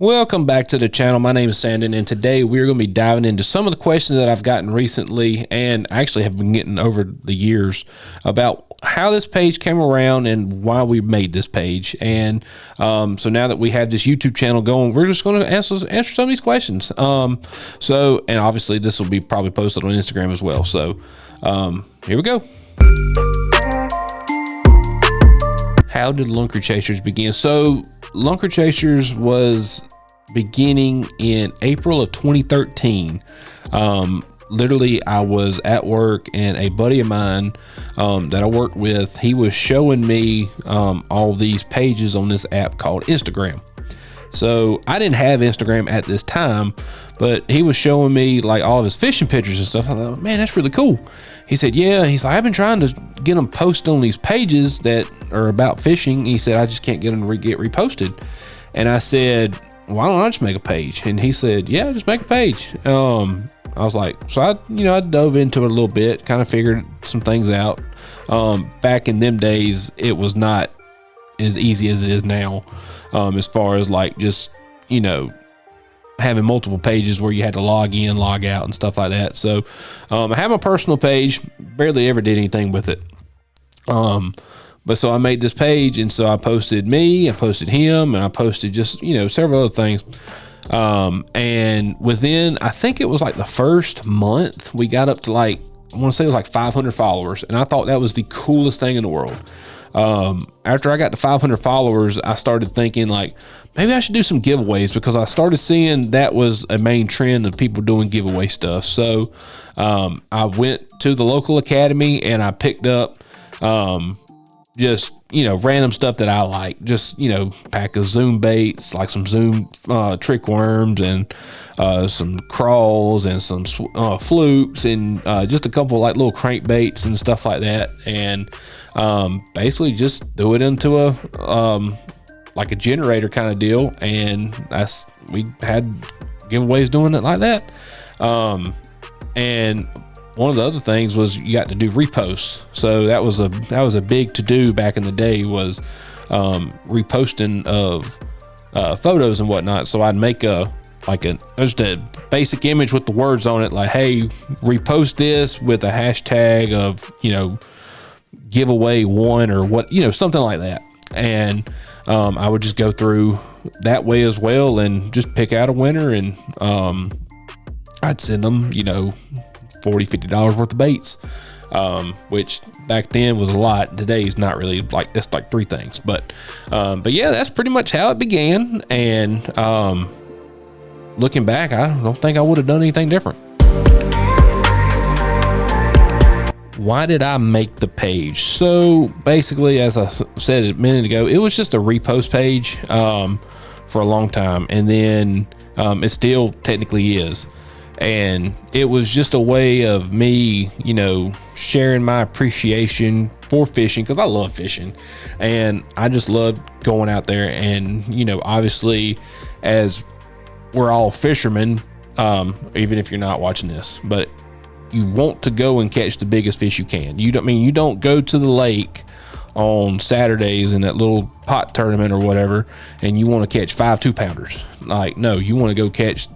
Welcome back to the channel. My name is Sandon, and today we're going to be diving into some of the questions that I've gotten recently and actually have been getting over the years about how this page came around and why we made this page. And so now that we have this YouTube channel going, we're just going to answer some of these questions. And obviously this will be probably posted on Instagram as well. So here we go. How did LunkerChasers begin? So LunkerChasers was beginning in April of 2013. Literally, I was at work and a buddy of mine that I worked with, he was showing me all these pages on this app called Instagram. So I didn't have Instagram at this time, but he was showing me like all of his fishing pictures and stuff. I thought, man, that's really cool. He said, yeah, he's like, I've been trying to get them posted on these pages that are about fishing. He said, I just can't get them to get reposted. And I said, why don't I just make a page? And he said, yeah, just make a page. I was like, so I dove into it a little bit, kind of figured some things out. Back in them days, it was not as easy as it is now, as far as like just, having multiple pages where you had to log in, log out and stuff like that. So I have my personal page, barely ever did anything with it. But so I made this page, and so I posted me, I posted him, and I posted just, several other things. And within, I think it was like the first month, we got up to like, I want to say it was like 500 followers. And I thought that was the coolest thing in the world. After I got to 500 followers, I started thinking like, maybe I should do some giveaways, because I started seeing that was a main trend of people doing giveaway stuff. So, I went to the local academy and I picked up, just, random stuff that I like, just, pack of Zoom baits, like some Zoom, trick worms and, some crawls and some, flukes and, just a couple like little crankbaits and stuff like that. And, basically just threw it into a, like a generator kind of deal. And we had giveaways doing it like that. And one of the other things was you got to do reposts. So that was a big to do back in the day, was reposting of photos and whatnot. So I'd make just a basic image with the words on it, like, hey, repost this with a hashtag of giveaway one or what, something like that. And I would just go through that way as well and just pick out a winner, and I'd send them $40-$50 worth of baits, which back then was a lot. Today's not really, like, that's like 3 things, but yeah, that's pretty much how it began. And looking back, I don't think I would have done anything different. Why did I make the page? So basically, as I said a minute ago, it was just a repost page for a long time, and then it still technically is. And it was just a way of me, sharing my appreciation for fishing, because I love fishing and I just love going out there. And, obviously, as we're all fishermen, even if you're not watching this, but you want to go and catch the biggest fish you can. You don't go to the lake on Saturdays in that little pot tournament or whatever, and you want to catch 5 2-pounders. Like, no, you want to go catch,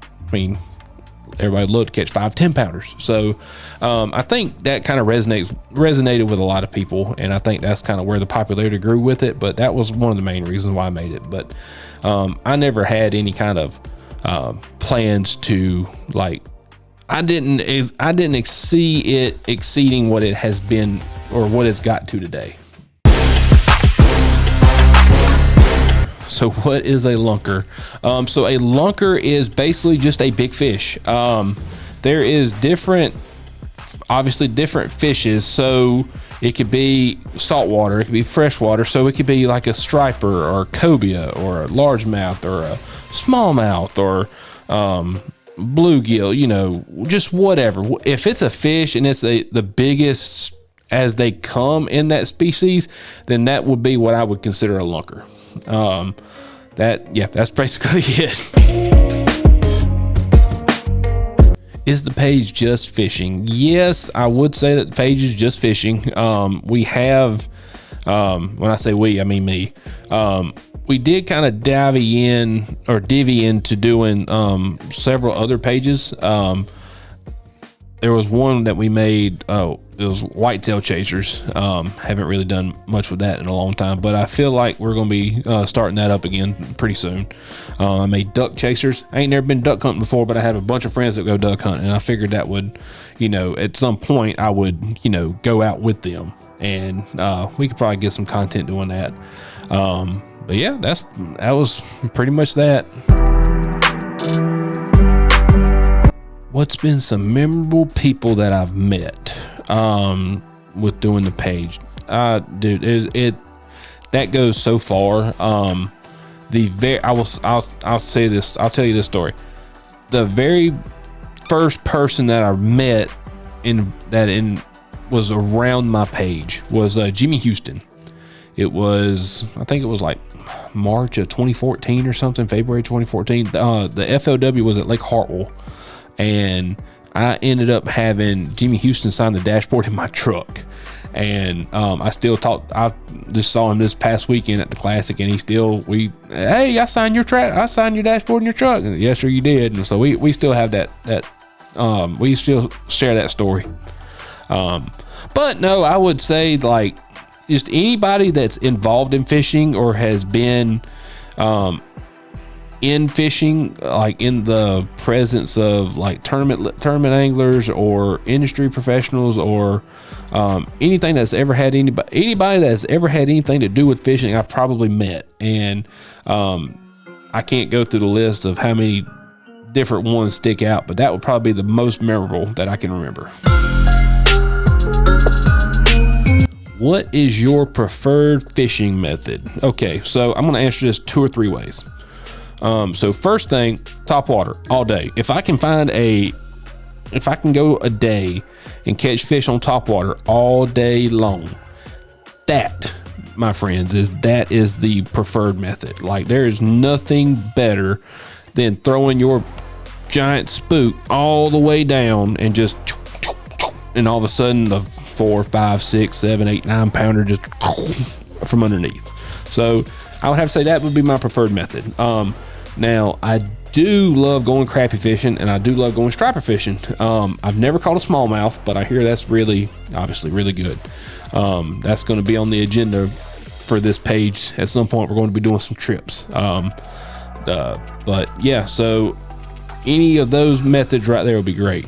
everybody loved to catch 5 10-pounders. So I think that kind of resonated with a lot of people, and I think that's kind of where the popularity grew with it. But that was one of the main reasons why I made it. But I never had any kind of plans to, like, I didn't see it exceeding what it has been or what it's got to today. So what is a lunker? So a lunker is basically just a big fish. There is obviously different fishes. So it could be saltwater, it could be freshwater. So it could be like a striper or a cobia or a largemouth or a smallmouth or bluegill, just whatever. If it's a fish and it's the biggest as they come in that species, then that would be what I would consider a lunker. That's basically it. Is the page just fishing? Yes, I would say that the page is just fishing. We have, when I say we, I mean me. we did kind of divvy into doing several other pages. There was one that we made, it was whitetail chasers. Haven't really done much with that in a long time, but I feel like we're going to be starting that up again pretty soon. I made duck chasers. I ain't never been duck hunting before, but I have a bunch of friends that go duck hunting, and I figured that would, at some point I would, go out with them, and we could probably get some content doing that. But yeah, that was pretty much that. What's been some memorable people that I've met with doing the page? Dude, that goes so far. I'll say this. I'll tell you this story. The very first person that I met was around my page was Jimmy Houston. I think it was like March of 2014 or something, February 2014. The FLW was at Lake Hartwell. And I ended up having Jimmy Houston sign the dashboard in my truck. And I just saw him this past weekend at the Classic, and hey, I signed your dashboard in your truck. And, yes, sir, you did. And so we still have that we still share that story. But no, I would say, like, just anybody that's involved in fishing or has been in fishing, like in the presence of like tournament anglers or industry professionals, or anything that's ever had anybody that's ever had anything to do with fishing, I've probably met. And I can't go through the list of how many different ones stick out, but that would probably be the most memorable that I can remember. What is your preferred fishing method? Okay, so I'm going to answer this 2 or 3 ways. So first thing, top water all day. If I can go a day and catch fish on top water all day long, that, my friends, is the preferred method. Like, there is nothing better than throwing your giant spook all the way down and and all of a sudden the 4, 5, 6, 7, 8, 9 pounder just from underneath. So I would have to say that would be my preferred method. Now, I do love going crappie fishing, and I do love going striper fishing. I've never caught a smallmouth, but I hear that's obviously really good. That's going to be on the agenda for this page. At some point, we're going to be doing some trips. But yeah, so any of those methods right there would be great.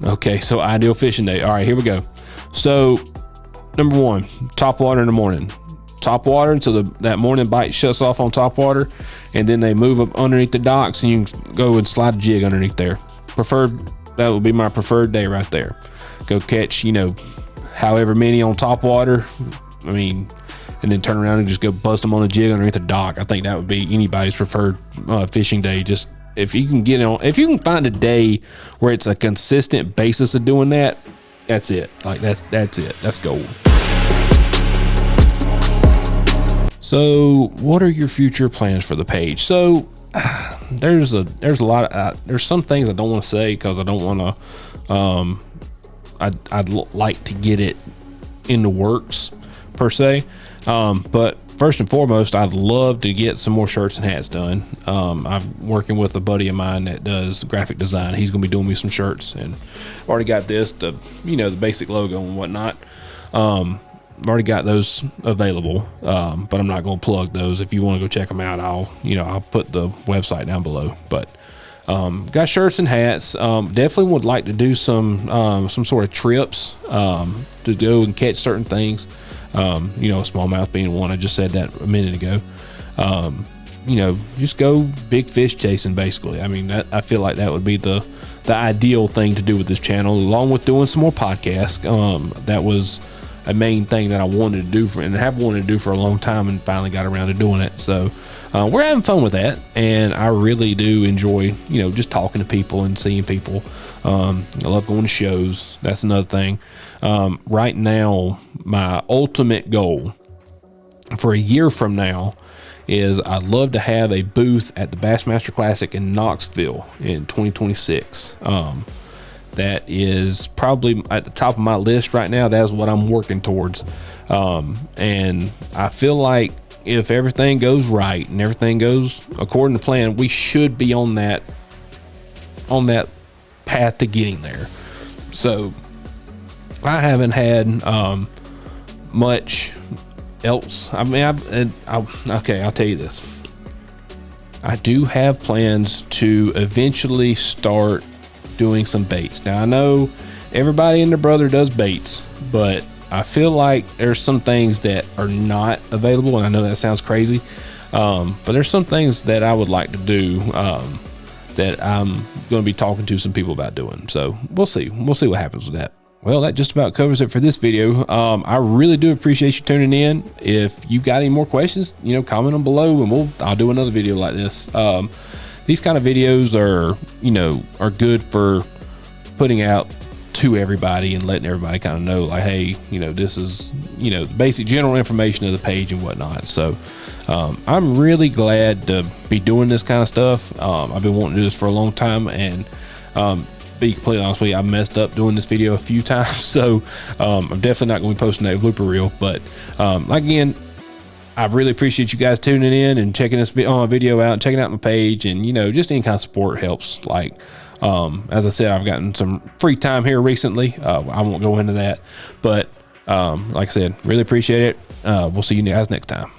Okay, so ideal fishing day. All right, here we go. So number 1, top water in the morning. Top water until that morning bite shuts off on top water, and then they move up underneath the docks, and you can go and slide a jig underneath there. That would be my preferred day right there. Go catch, however many on top water. And then turn around and just go bust them on a jig underneath the dock. I think that would be anybody's preferred fishing day. Just if you can find a day where it's a consistent basis of doing that, that's it. Like that's it. That's gold. So what are your future plans for the page? So there's a lot of, there's some things I don't want to say because I don't want to, I'd like to get it in the works per se. But first and foremost, I'd love to get some more shirts and hats done. I'm working with a buddy of mine that does graphic design. He's going to be doing me some shirts, and already got the basic logo and whatnot. I've already got those available, but I'm not going to plug those. If you want to go check them out, I'll put the website down below. But got shirts and hats. Definitely would like to do some sort of trips to go and catch certain things. Smallmouth being one. I just said that a minute ago. Just go big fish chasing, basically. I feel like that would be the ideal thing to do with this channel, along with doing some more podcasts. That was a main thing that I wanted to do have wanted to do for a long time, and finally got around to doing it. So we're having fun with that, and I really do enjoy just talking to people and seeing people. I love going to shows. That's another thing. Right now, my ultimate goal for a year from now is I'd love to have a booth at the Bassmaster Classic in Knoxville in 2026. that is probably at the top of my list right now. That's what I'm working towards. And I feel like if everything goes right and everything goes according to plan, we should be on that path to getting there. So I haven't had much else. I mean, okay, I'll tell you this. I do have plans to eventually start doing some baits. Now, I know everybody and their brother does baits, but I feel like there's some things that are not available, and I know that sounds crazy, but there's some things that I would like to do that I'm going to be talking to some people about doing. So we'll see what happens with that. Well, that just about covers it for this video. I really do appreciate you tuning in. If you've got any more questions, comment them below, and I'll do another video like this. These kind of videos are good for putting out to everybody and letting everybody kind of know, like, hey, this is the basic general information of the page and whatnot. So I'm really glad to be doing this kind of stuff. I've been wanting to do this for a long time, and be completely honest with you, I messed up doing this video a few times, so I'm definitely not going to be posting that blooper reel. But again, I really appreciate you guys tuning in and checking this video out and checking out my page, and just any kind of support helps. Like as I said, I've gotten some free time here recently. I won't go into that, but like I said, really appreciate it. We'll see you guys next time.